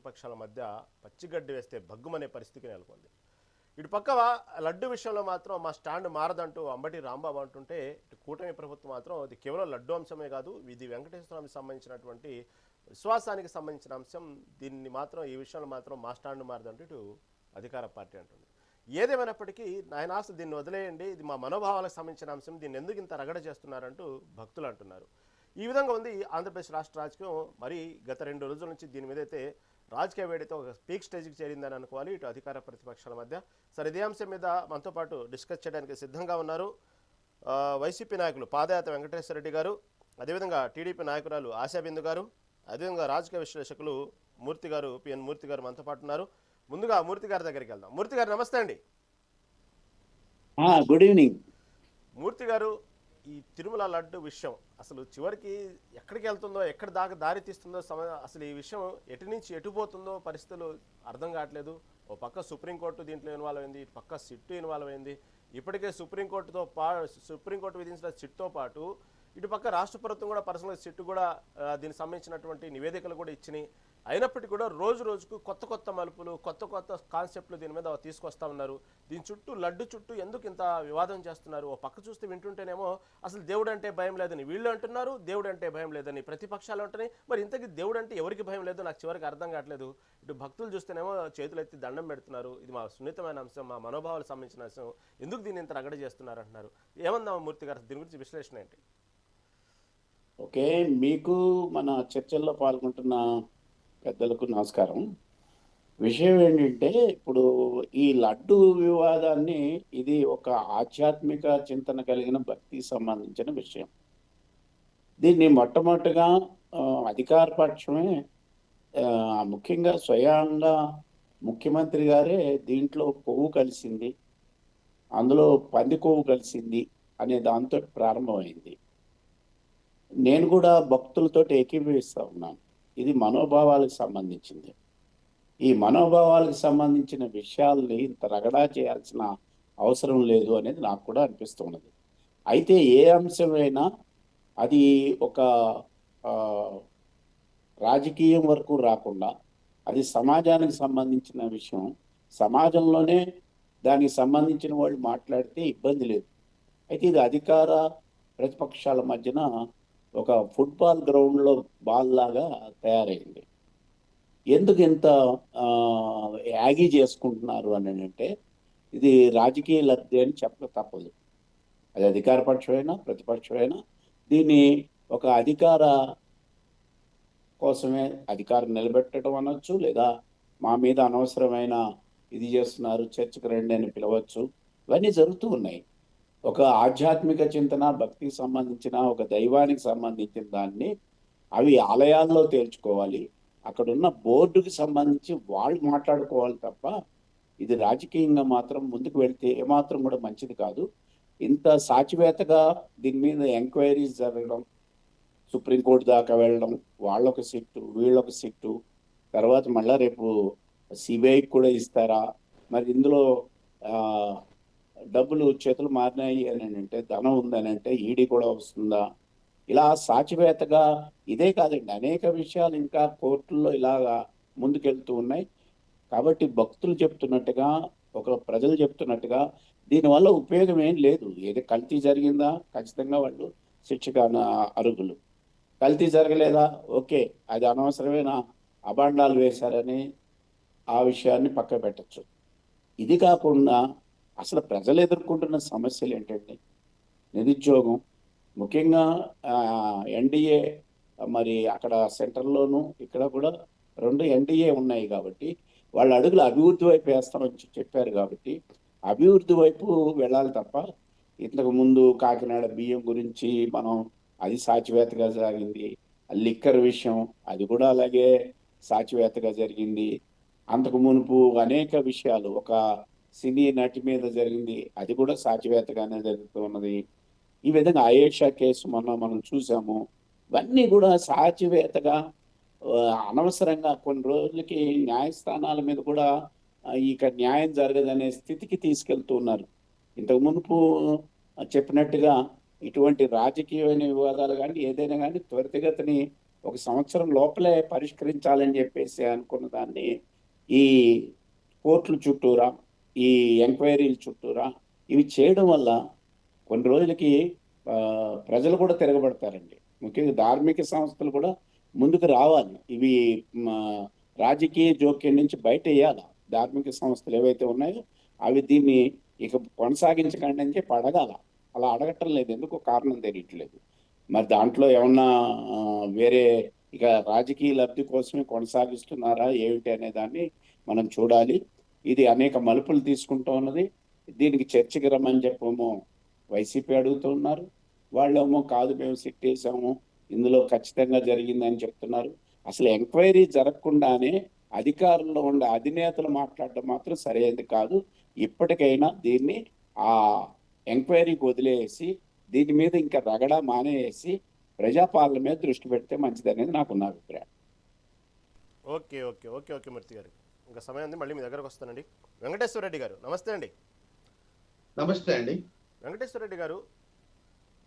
ప్రతిపక్షాల మధ్య పచ్చిగడ్డి వేస్తే భగ్గుమనే పరిస్థితి నెలకొంది. ఇటు పక్క లడ్డు విషయంలో మాత్రం మా స్టాండ్ మారదంటూ అంబటి రాంబాబు అంటుంటే, ఇటు కూటమి ప్రభుత్వం మాత్రం ఇది కేవలం లడ్డు అంశమే కాదు, ఇది వెంకటేశ్వర స్వామికి సంబంధించినటువంటి విశ్వాసానికి సంబంధించిన అంశం, దీన్ని మాత్రం ఈ విషయంలో మాత్రం మా స్టాండ్ మారదంటూ ఇటు అధికార పార్టీ అంటుంది. ఏదేమైనప్పటికీ నాయనాస్త దీన్ని వదిలేయండి, ఇది మా మనోభావాలకు సంబంధించిన అంశం, దీన్ని ఎందుకు ఇంత రగడ చేస్తున్నారంటూ భక్తులు అంటున్నారు. ఈ విధంగా ఉంది ఆంధ్రప్రదేశ్ రాష్ట్ర రాజకీయం. మరి గత 2 రోజుల నుంచి దీని మీద అయితే రాజకీయ వేడితో ఒక పీక్ స్టేజ్కి చేరిందని అనుకోవాలి ఇటు అధికార ప్రతిపక్షాల మధ్య. సరే, ఇదే అంశం మీద మనతో పాటు డిస్కస్ చేయడానికి సిద్ధంగా ఉన్నారు వైసీపీ నాయకులు పాదయాత్ర వెంకటేశ్వర రెడ్డి గారు, అదేవిధంగా టీడీపీ నాయకురాలు ఆశాబిందు గారు, అదేవిధంగా రాజకీయ విశ్లేషకులు మూర్తి గారు, పిఎన్ మూర్తి గారు మనతో పాటు ఉన్నారు. ముందుగా మూర్తి గారి దగ్గరికి వెళ్దాం. మూర్తి గారు నమస్తే అండి. Good evening. మూర్తి గారు, ఈ తిరుమల లడ్డు విషయం అసలు చివరికి ఎక్కడికి వెళ్తుందో, ఎక్కడి దాకా దారి తీస్తుందో, అసలు ఈ విషయం ఎటు నుంచి ఎటు పోతుందో పరిస్థితులు అర్థం కావట్లేదు. ఓ పక్క సుప్రీంకోర్టు దీంట్లో ఇన్వాల్వ్ అయింది, ఇటు పక్క సిట్టు ఇన్వాల్వ్ అయింది. ఇప్పటికే సుప్రీంకోర్టు విధించిన సిట్తో పాటు ఇటు పక్క రాష్ట్ర ప్రభుత్వం కూడా పర్సనల్ సిట్టు కూడా దీనికి సంబంధించినటువంటి నివేదికలు కూడా ఇచ్చినాయి. అయినప్పటికీ కూడా రోజు రోజుకు కొత్త మలుపులు, కొత్త కాన్సెప్ట్లు దీని మీద తీసుకొస్తా ఉన్నారు. దీని చుట్టూ లడ్డు చుట్టూ ఎందుకు ఇంత వివాదం చేస్తున్నారు? ఓ పక్క చూస్తే వింటుంటేనేమో అసలు దేవుడు అంటే భయం లేదని వీళ్ళు అంటున్నారు, దేవుడు అంటే భయం లేదని ప్రతిపక్షాలు అంటున్నాయి. మరి ఇంతకీ దేవుడు అంటే ఎవరికి భయం లేదు నాకు చివరికి అర్థం కావట్లేదు. ఇటు భక్తులు చూస్తేనేమో చేతులు ఎత్తి దండం పెడుతున్నారు, ఇది మా సున్నితమైన అంశం, మా మనోభావాలకు సంబంధించిన అంశం, ఎందుకు దీన్ని ఇంత రగడ చేస్తున్నారు అంటున్నారు. ఏమన్నా మూర్తి గారు దీని గురించి విశ్లేషణ ఏంటి? ఓకే, మీకు మన చర్చల్లో పాల్గొంటున్న పెద్దలకు నమస్కారం. విషయం ఏంటంటే, ఇప్పుడు ఈ లడ్డు వివాదాన్ని ఇది ఒక ఆధ్యాత్మిక చింతన కలిగిన భక్తికి సంబంధించిన విషయం. దీన్ని మొట్టమొదటిగా అధికార పక్షమే, ముఖ్యంగా స్వయంగా ముఖ్యమంత్రి గారే దీంట్లో కొవ్వు కలిసింది, అందులో పంది కొవ్వు కలిసింది అనే దాంతో ప్రారంభమైంది. నేను కూడా భక్తులతో ఏకీభవిస్తూ ఉన్నాను. ఇది మనోభావాలకు సంబంధించింది. ఈ మనోభావాలకు సంబంధించిన విషయాల్ని ఇంత రగడా చేయాల్సిన అవసరం లేదు అనేది నాకు కూడా అనిపిస్తున్నది. అయితే ఏ అంశమైనా అది ఒక రాజకీయం వరకు రాకుండా అది సమాజానికి సంబంధించిన విషయం, సమాజంలోనే దానికి సంబంధించిన వాళ్ళు మాట్లాడితే ఇబ్బంది లేదు. అయితే ఇది అధికార ప్రతిపక్షాల మధ్యన ఒక ఫుట్బాల్ గ్రౌండ్లో బాల్ లాగా తయారైంది. ఎందుకు ఇంత యాగి చేసుకుంటున్నారు అని అంటే, ఇది రాజకీయ లబ్ధి అని చెప్పక తప్పదు. అది అధికార పక్షమైనా ప్రతిపక్షమైనా దీన్ని ఒక అధికార కోసమే, అధికారం నిలబెట్టడం అనొచ్చు, లేదా మా మీద అనవసరమైన ఇది చేస్తున్నారు చర్చకు రండి అని పిలవచ్చు. ఇవన్నీ జరుగుతూ ఉన్నాయి. ఒక ఆధ్యాత్మిక చింతన, భక్తికి సంబంధించిన, ఒక దైవానికి సంబంధించిన దాన్ని అవి ఆలయాల్లో తేల్చుకోవాలి, అక్కడున్న బోర్డుకి సంబంధించి వాళ్ళు మాట్లాడుకోవాలి తప్ప ఇది రాజకీయంగా మాత్రం ముందుకు వెళితే ఏమాత్రం కూడా మంచిది కాదు. ఇంత సాచివేతగా దీని మీద ఎంక్వైరీస్ జరగడం, సుప్రీంకోర్టు దాకా వెళ్ళడం, వాళ్ళొక సిట్టు వీళ్ళొక సిట్టు, తర్వాత మళ్ళా రేపు సిబిఐకి కూడా ఇస్తారా, మరి ఇందులో డబ్బులు చేతులు మారినాయి అని అంటే, ధనం ఉందని అంటే ఈడీ కూడా వస్తుందా, ఇలా సాచివేతగా ఇదే కాదండి అనేక విషయాలు ఇంకా కోర్టుల్లో ఇలాగా ముందుకెళ్తూ ఉన్నాయి. కాబట్టి భక్తులు చెప్తున్నట్టుగా, ఒక ప్రజలు చెప్తున్నట్టుగా దీనివల్ల ఉపయోగం ఏం లేదు. ఏది కల్తీ జరిగిందా ఖచ్చితంగా వాళ్ళు శిక్షకు అర్హులు, కల్తీ జరగలేదా ఓకే, అది అనవసరమైన అభాండాలు వేశారని ఆ విషయాన్ని పక్క పెట్టచ్చు. ఇది కాకుండా అసలు ప్రజలు ఎదుర్కొంటున్న సమస్యలు ఏంటంటే, నిరుద్యోగం, ముఖ్యంగా ఎన్డీఏ, మరి అక్కడ సెంట్రల్లోనూ ఇక్కడ కూడా 2 ఎన్డీఏ ఉన్నాయి కాబట్టి వాళ్ళ అడుగులు అభివృద్ధి వైపు వేస్తామని చెప్పారు. కాబట్టి అభివృద్ధి వైపు వెళ్ళాలి తప్ప, ఇంతకు ముందు కాకినాడ బియ్యం గురించి మనం అది సాచివేతగా జరిగింది, లిక్కర్ విషయం అది కూడా అలాగే సాచివేతగా జరిగింది. అంతకు మునుపు అనేక విషయాలు, ఒక సినీ నటి మీద జరిగింది, అది కూడా సాచివేతగానే జరుగుతూ ఉన్నది. ఈ విధంగా ఆయేషా కేసు మనం చూసాము. ఇవన్నీ కూడా సాచివేతగా అనవసరంగా కొన్ని రోజులకి న్యాయస్థానాల మీద కూడా ఇక న్యాయం జరగదనే స్థితికి తీసుకెళ్తూ ఉన్నారు. ఇంతకు మునుపు చెప్పినట్టుగా ఇటువంటి రాజకీయమైన వివాదాలు కానీ ఏదైనా కానీ త్వరితగతిని ఒక సంవత్సరం లోపలే పరిష్కరించాలని చెప్పేసి అనుకున్న దాన్ని ఈ కోర్టుల చుట్టూరా, ఈ ఎంక్వైరీల చుట్టూరా ఇవి చేయడం వల్ల కొన్ని రోజులకి ఆ, ప్రజలు కూడా తిరగబడతారండి. ముఖ్యంగా ధార్మిక సంస్థలు కూడా ముందుకు రావాలి. ఇవి మా, రాజకీయ జోక్యం నుంచి బయట వేయాలి. ధార్మిక సంస్థలు ఏవైతే ఉన్నాయో అవి దీన్ని ఇక కొనసాగించకండి అని చెప్పి అడగాల. అలా అడగటం లేదు, ఎందుకు కారణం తెలియట్లేదు. మరి దాంట్లో ఏమన్నా ఆ, వేరే ఇక రాజకీయ లబ్ధి కోసమే కొనసాగిస్తున్నారా ఏమిటి అనే దాన్ని మనం చూడాలి. ఇది అనేక మలుపులు తీసుకుంటూ ఉన్నది. దీనికి చర్చకి రమ్మని చెప్పేమో వైసీపీ అడుగుతున్నారు, వాళ్ళేమో కాదు మేము సిట్ వేసాము, ఇందులో ఖచ్చితంగా జరిగిందని చెప్తున్నారు. అసలు ఎంక్వైరీ జరగకుండానే అధికారంలో ఉండే అధినేతలు మాట్లాడడం మాత్రం సరైనది కాదు. ఇప్పటికైనా దీన్ని ఆ ఎంక్వైరీకి వదిలేసి దీని మీద ఇంకా రగడ మానేసి ప్రజాపాలన మీద దృష్టి పెడితే మంచిది అనేది నాకున్న అభిప్రాయం. ఓకే ఓకే ఓకే ఓకే మూర్తి గారు, ఇంకా సమయం ఉంది, మళ్ళీ మీ దగ్గరకు వస్తానండి. వెంకటేశ్వర రెడ్డి గారు నమస్తే అండి. నమస్తే అండి. వెంకటేశ్వర రెడ్డి గారు,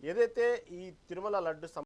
ఏదైతే ఈ తిరుమల లడ్డు